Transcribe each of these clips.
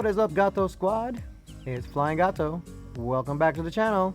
What is up, Gato Squad? It's Flying Gato. Welcome back to the channel.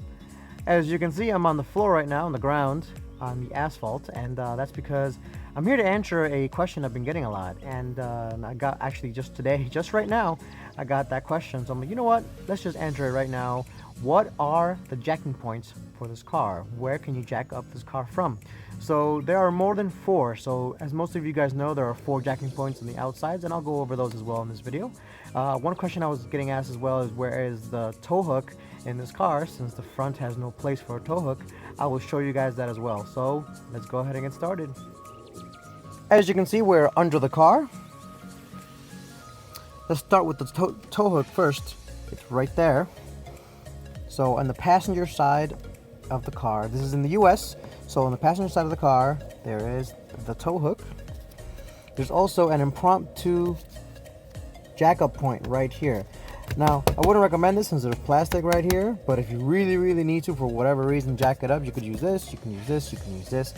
As you can see, I'm on the floor right now, on the ground, on the asphalt, and that's because I'm here to answer a question I've been getting a lot. And I got, actually just today, just right now, I got that question. So I'm like, you know what? Let's just answer it right now. What are the jacking points for this car? Where can you jack up this car from? So there are more than 4. So as most of you guys know, there are 4 jacking points on the outsides, and I'll go over those as well in this video. One question I was getting asked as well is, where is the tow hook in this car? Since the front has no place for a tow hook, I will show you guys that as well. So let's go ahead and get started. As you can see, we're under the car. Let's start with the tow hook first. It's right there. So on the passenger side of the car, this is in the US, so on the passenger side of the car, there is the tow hook. There's also an impromptu jack-up point right here. Now, I wouldn't recommend this since there's plastic right here, but if you really need to, for whatever reason, jack it up, you could use this, you can use this, you can use this.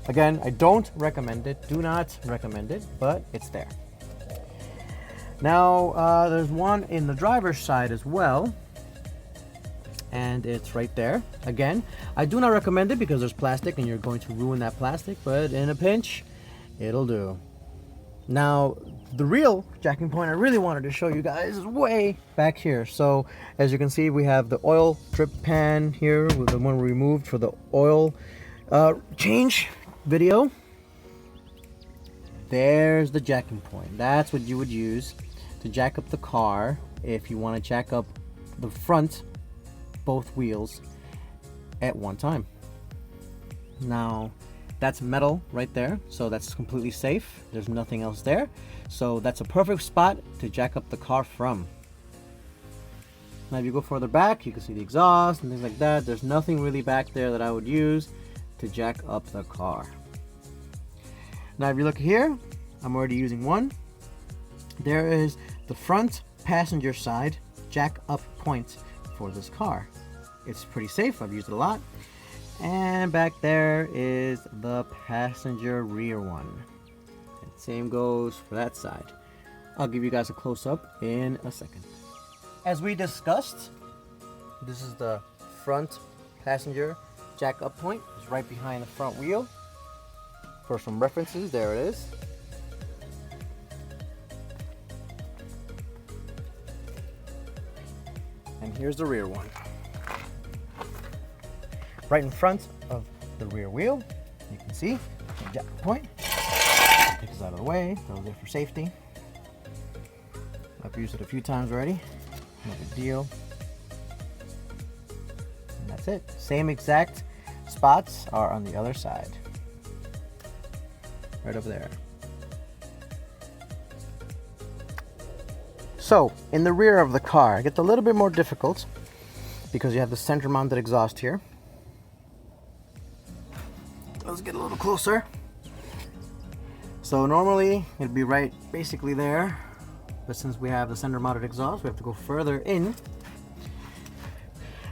Again, I don't recommend it, do not recommend it, but it's there. Now, there's one in the driver's side as well, and it's right there. Again, I do not recommend it because there's plastic and you're going to ruin that plastic, but in a pinch, it'll do. Now, the real jacking point I really wanted to show you guys is way back here. So, as you can see, we have the oil drip pan here with the one we removed for the oil change video. There's the jacking point. That's what you would use to jack up the car if you want to jack up the front, both wheels at one time. Now, that's metal right there, so that's completely safe. There's nothing else there, so that's a perfect spot to jack up the car from. Now if you go further back, you can see the exhaust and things like that. There's nothing really back there that I would use to jack up the car. Now if you look here, I'm already using one. There is the front passenger side jack up point for this car. It's pretty safe, I've used it a lot. And back there is the passenger rear one. And same goes for that side. I'll give you guys a close-up in a second. As we discussed, this is the front passenger jack up point. It's right behind the front wheel. For some references, there it is. And here's the rear one. Right in front of the rear wheel, you can see the jack point. Take this out of the way, throw it for safety. I've used it a few times already, no big deal. And that's it. Same exact spots are on the other side. Right over there. So, in the rear of the car, it gets a little bit more difficult because you have the center mounted exhaust here. Let's get a little closer. So normally it'd be right basically there, but since we have the center mounted exhaust, we have to go further in.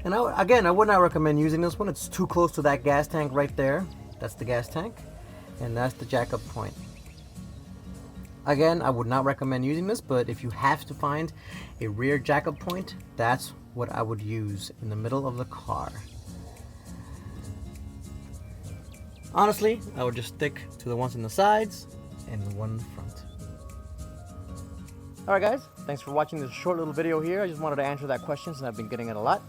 And again, I would not recommend using this one. It's too close to that gas tank right there. That's the gas tank, and that's the jack up point. Again, I would not recommend using this, but if you have to find a rear jack up point, that's what I would use in the middle of the car. Honestly, I would just stick to the ones in the sides and the one in the front. Alright guys, thanks for watching this short little video here. I just wanted to answer that question since I've been getting it a lot.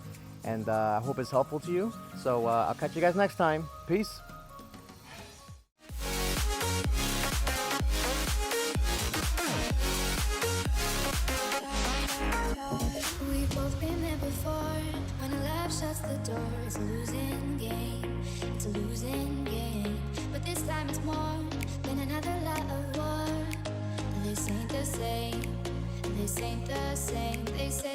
And I hope it's helpful to you. So I'll catch you guys next time. Peace. We've both been there before. When a love shuts the door, it's a losing game. It's a losing game. But this time it's more than another lot of war. This ain't the same. This ain't the same. They say